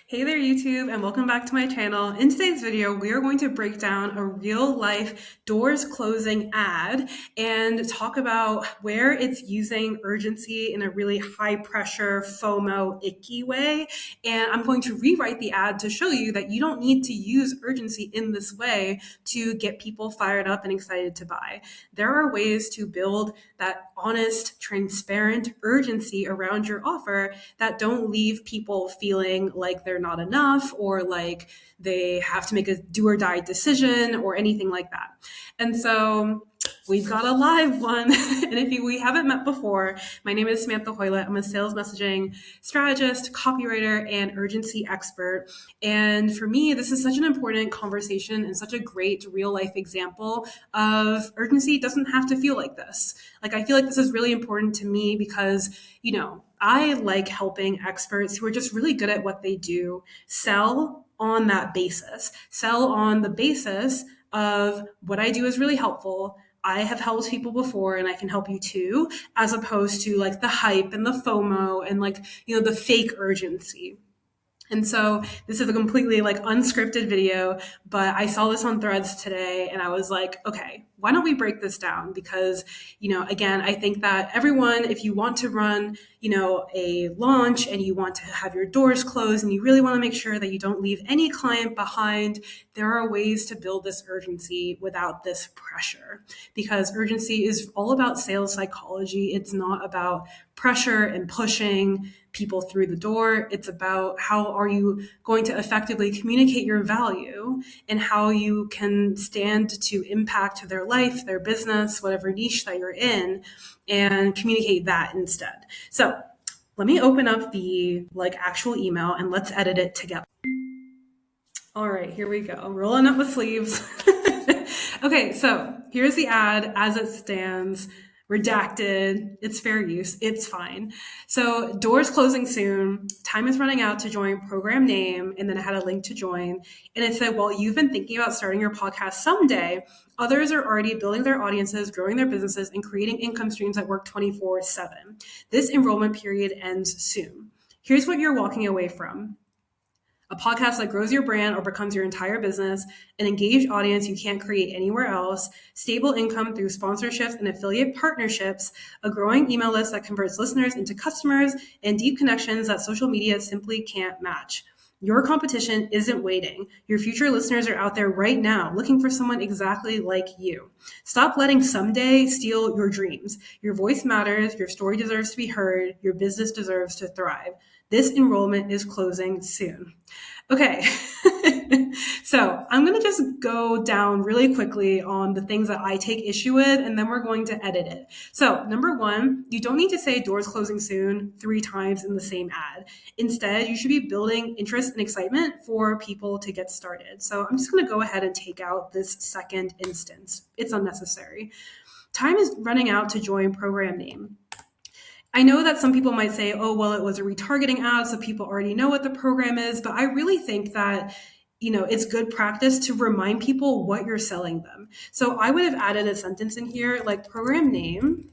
Hey there, YouTube, and welcome back to my channel. In today's video, we are going to break down a real life doors closing ad and talk about where it's using urgency in a really high pressure, FOMO, icky way. And I'm going to rewrite the ad to show you that you don't need to use urgency in this way to get people fired up and excited to buy. There are ways to build that honest, transparent urgency around your offer that don't leave people feeling like they're not enough or like they have to make a do or die decision or anything like that. And so we've got a live one. And if we haven't met before, my name is Samantha Hoylett. I'm a sales messaging strategist, copywriter, and urgency expert. And for me, this is such an important conversation and such a great real life example of urgency doesn't have to feel like this. Like, I feel like this is really important to me because, I like helping experts who are just really good at what they do sell on that basis, sell on the basis of what I do is really helpful. I have helped people before and I can help you too, as opposed to like the hype and the FOMO and the fake urgency. And so this is a completely unscripted video, but I saw this on Threads today and I was like, okay, why don't we break this down? Because, again, I think that everyone, if you want to run, a launch and you want to have your doors closed and you really want to make sure that you don't leave any client behind, there are ways to build this urgency without this pressure, because urgency is all about sales psychology. It's not about pressure and pushing people through the door. It's about how are you going to effectively communicate your value and how you can stand to impact their life, their business, whatever niche that you're in, and communicate that instead. So let me open up the actual email and let's edit it together. All right, here we go. Rolling up the sleeves. Okay, so here's the ad as it stands. Redacted, it's fair use, it's fine. So doors closing soon, time is running out to join program name, and then I had a link to join. And it said, well, you've been thinking about starting your podcast someday. Others are already building their audiences, growing their businesses, and creating income streams that work 24/7. This enrollment period ends soon. Here's what you're walking away from: a podcast that grows your brand or becomes your entire business, an engaged audience you can't create anywhere else, stable income through sponsorships and affiliate partnerships, a growing email list that converts listeners into customers, and deep connections that social media simply can't match. Your competition isn't waiting. Your future listeners are out there right now looking for someone exactly like you. Stop letting someday steal your dreams. Your voice matters. Your story deserves to be heard. Your business deserves to thrive. This enrollment is closing soon. Okay, so I'm going to just go down really quickly on the things that I take issue with, and then we're going to edit it. So number one, you don't need to say doors closing soon 3 times in the same ad. Instead, you should be building interest and excitement for people to get started. So I'm just going to go ahead and take out this second instance. It's unnecessary. Time is running out to join program name. I know that some people might say, oh, well, it was a retargeting ad, so people already know what the program is. But I really think that, it's good practice to remind people what you're selling them. So I would have added a sentence in here like program name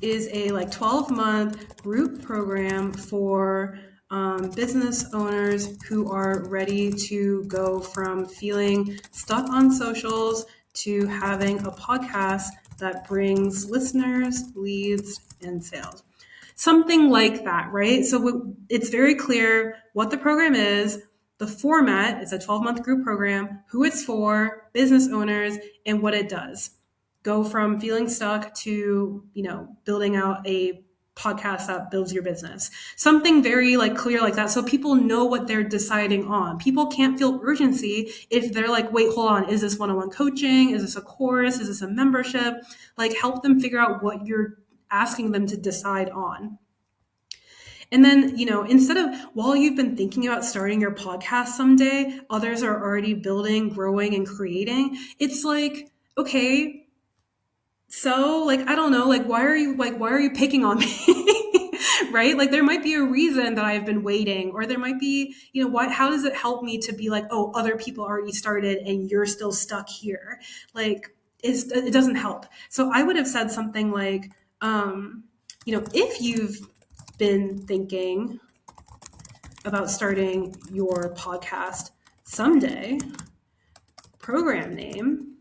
is a 12-month group program for business owners who are ready to go from feeling stuck on socials to having a podcast that brings listeners, leads, and sales. Something like that, right? So it's very clear what the program is. The format is a 12-month group program, who it's for, business owners, and what it does. Go from feeling stuck to, building out a podcast that builds your business. Something very clear like that, so people know what they're deciding on. People can't feel urgency if they're like, wait, hold on, is this one-on-one coaching? Is this a course? Is this a membership? Help them figure out what you're asking them to decide on. And then, instead of while you've been thinking about starting your podcast someday, others are already building, growing, and creating. It's like, okay, so I don't know, why are you picking on me? Right? There might be a reason that I've been waiting, or there might be, how does it help me to be oh, other people already started and you're still stuck here? It doesn't help. So I would have said something if you've been thinking about starting your podcast someday, program name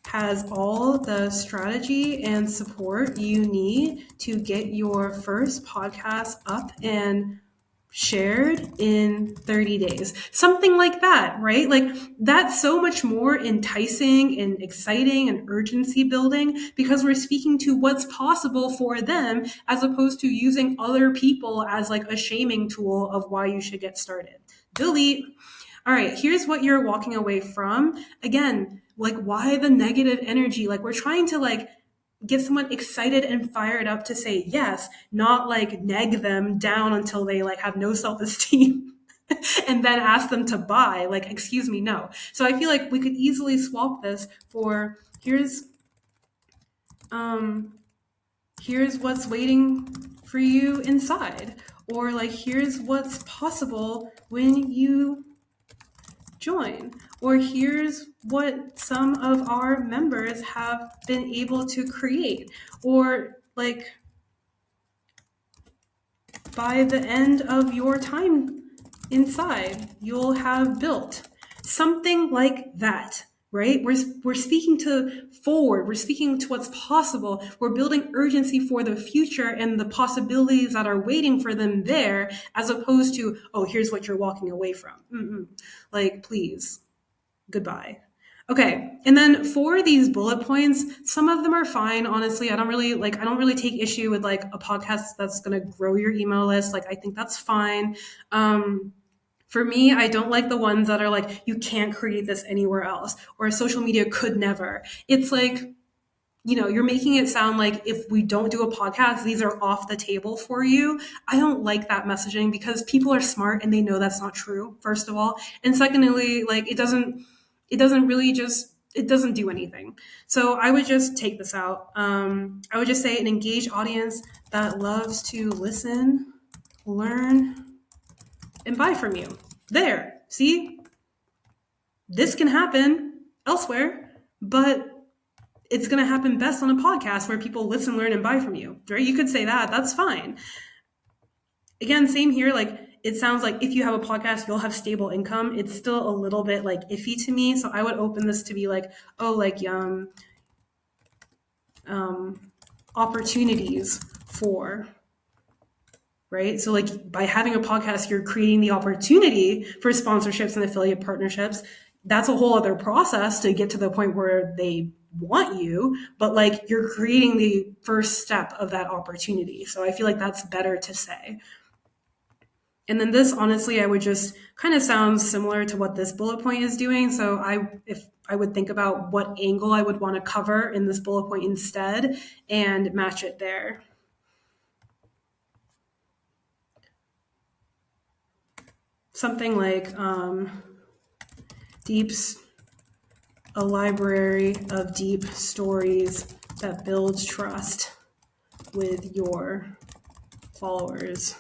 has all the strategy and support you need to get your first podcast up and shared in 30 days. Something like that, right? Like that's so much more enticing and exciting and urgency building because we're speaking to what's possible for them as opposed to using other people as like a shaming tool of why you should get started. Delete. All right, here's what you're walking away from. Again, like why the negative energy? Like we're trying to like get someone excited and fired up to say yes, not like neg them down until they like have no self-esteem and then ask them to buy. Like, excuse me, no. So I feel like we could easily swap this for here's what's waiting for you inside, or like here's what's possible when you join, or here's what some of our members have been able to create, or like by the end of your time inside you'll have built something like that, right? We're speaking to forward, we're speaking to what's possible, we're building urgency for the future and the possibilities that are waiting for them there, as opposed to, oh, here's what you're walking away from. Like, please, goodbye. Okay, and then for these bullet points, some of them are fine. Honestly, I don't really take issue with like a podcast that's going to grow your email list. Like, I think that's fine. For me, I don't like the ones that are like, you can't create this anywhere else, or social media could never. It's like, you're making it sound like if we don't do a podcast, these are off the table for you. I don't like that messaging because people are smart and they know that's not true, first of all. And secondly, like it doesn't do anything. So I would just take this out. I would just say an engaged audience that loves to listen, learn, and buy from you. There, see? This can happen elsewhere, but it's going to happen best on a podcast where people listen, learn, and buy from you, right? You could say that. That's fine. Again, same here. Like, it sounds like if you have a podcast, you'll have stable income. It's still a little bit like iffy to me. So I would open this to be like, oh, like opportunities for, right? So like by having a podcast, you're creating the opportunity for sponsorships and affiliate partnerships. That's a whole other process to get to the point where they want you, but like you're creating the first step of that opportunity. So I feel like that's better to say. And then this, honestly, I would just kind of sound similar to what this bullet point is doing. So if I would think about what angle I would want to cover in this bullet point instead and match it there. Something like a library of deep stories that builds trust with your followers.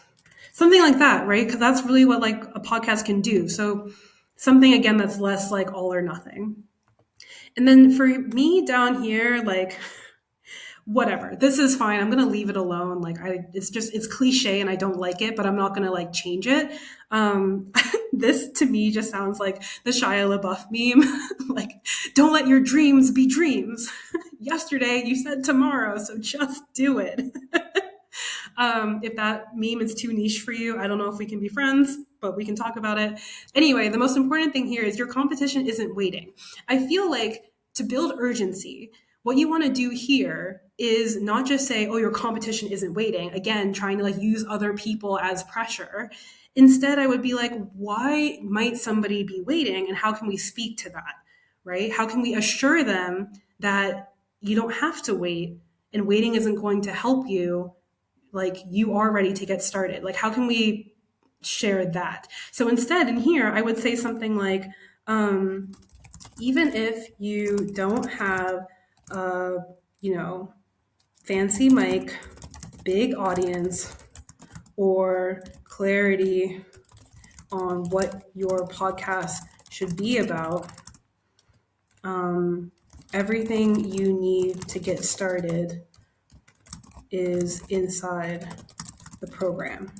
Something like that, right? Because that's really what like a podcast can do. So something, again, that's less like all or nothing. And then for me down here, like, whatever, this is fine. I'm going to leave it alone. Like it's cliche and I don't like it, but I'm not going to like change it. This to me just sounds like the Shia LaBeouf meme. Like, don't let your dreams be dreams. Yesterday you said tomorrow, so just do it. If that meme is too niche for you, I don't know if we can be friends, but we can talk about it. Anyway, the most important thing here is your competition isn't waiting. I feel like to build urgency, what you want to do here is not just say, oh, your competition isn't waiting. Again, trying to like use other people as pressure. Instead, I would be like, why might somebody be waiting and how can we speak to that, right? How can we assure them that you don't have to wait and waiting isn't going to help you? Like you are ready to get started. Like, how can we share that? So instead in here, I would say something like, even if you don't have a, fancy mic, big audience, or clarity on what your podcast should be about, everything you need to get started is inside the program.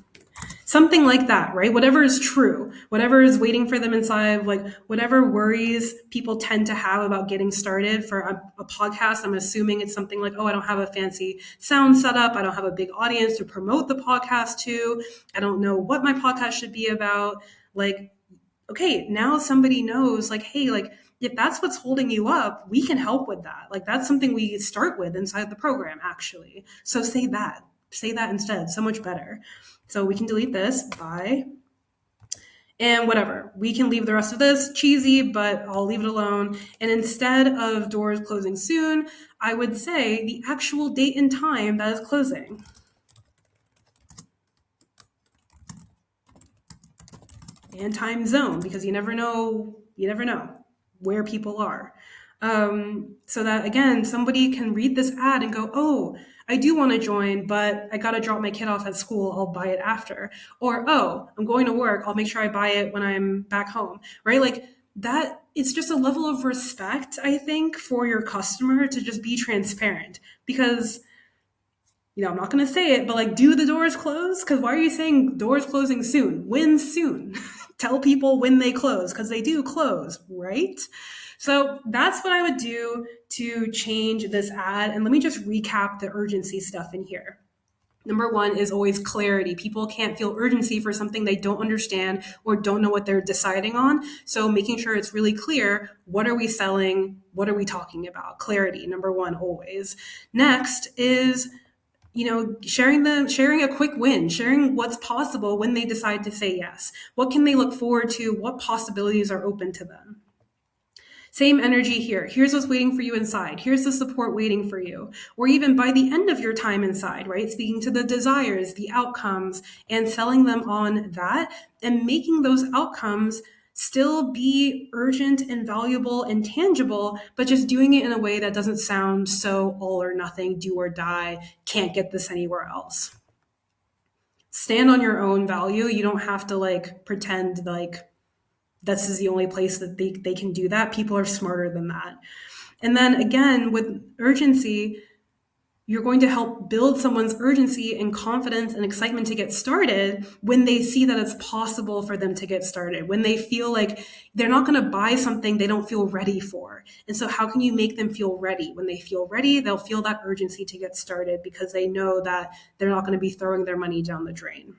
Something like that, right? Whatever is true, whatever is waiting for them inside, like whatever worries people tend to have about getting started for a podcast. I'm assuming it's something like, oh, I don't have a fancy sound setup. I don't have a big audience to promote the podcast to. I don't know what my podcast should be about. Like, okay, now somebody knows, like, hey, like, if that's what's holding you up, we can help with that. Like, that's something we start with inside the program, actually. So say that instead. So much better. So we can delete this. Bye. And whatever. We can leave the rest of this cheesy, but I'll leave it alone. And instead of doors closing soon, I would say the actual date and time that is closing. And time zone, because you never know where people are. So that, again, somebody can read this ad and go, oh, I do want to join, but I got to drop my kid off at school. I'll buy it after. Or, oh, I'm going to work. I'll make sure I buy it when I'm back home, right? Like that, it's just a level of respect, I think, for your customer to just be transparent. Because, I'm not going to say it, but like, do the doors close? Because why are you saying doors closing soon? When soon? Tell people when they close, because they do close, right? So that's what I would do to change this ad. And let me just recap the urgency stuff in here. Number one is always clarity. People can't feel urgency for something they don't understand or don't know what they're deciding on. So making sure it's really clear, what are we selling? What are we talking about? Clarity, number one, always. Next is sharing a quick win, sharing what's possible when they decide to say yes. What can they look forward to? What possibilities are open to them? Same energy here. Here's what's waiting for you inside. Here's the support waiting for you. Or even by the end of your time inside, right? Speaking to the desires, the outcomes, and selling them on that, and making those outcomes still be urgent and valuable and tangible, but just doing it in a way that doesn't sound so all or nothing, do or die, can't get this anywhere else. Stand on your own value. You don't have to like pretend like this is the only place that they can do that. People are smarter than that. And then again, with urgency, you're going to help build someone's urgency and confidence and excitement to get started when they see that it's possible for them to get started, when they feel like they're not going to buy something they don't feel ready for. And so how can you make them feel ready? When they feel ready, they'll feel that urgency to get started because they know that they're not going to be throwing their money down the drain.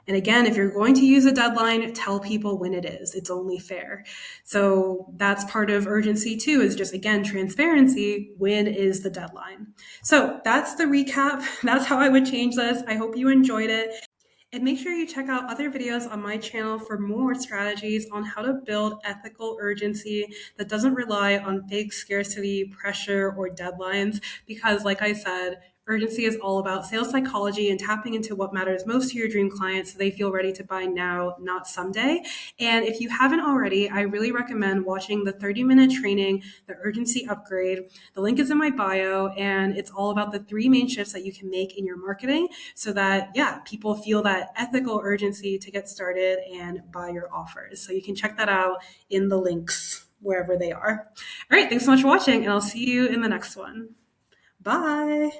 And again, if you're going to use a deadline, tell people when it is. It's only fair. So that's part of urgency too, is just, again, transparency. When is the deadline? So that's the recap. That's how I would change this. I hope you enjoyed it. And make sure you check out other videos on my channel for more strategies on how to build ethical urgency that doesn't rely on fake scarcity, pressure, or deadlines. Because like I said, urgency is all about sales psychology and tapping into what matters most to your dream clients so they feel ready to buy now, not someday. And if you haven't already, I really recommend watching the 30-minute training, the urgency upgrade. The link is in my bio, and it's all about the 3 main shifts that you can make in your marketing so that, people feel that ethical urgency to get started and buy your offers. So you can check that out in the links wherever they are. All right, thanks so much for watching, and I'll see you in the next one. Bye.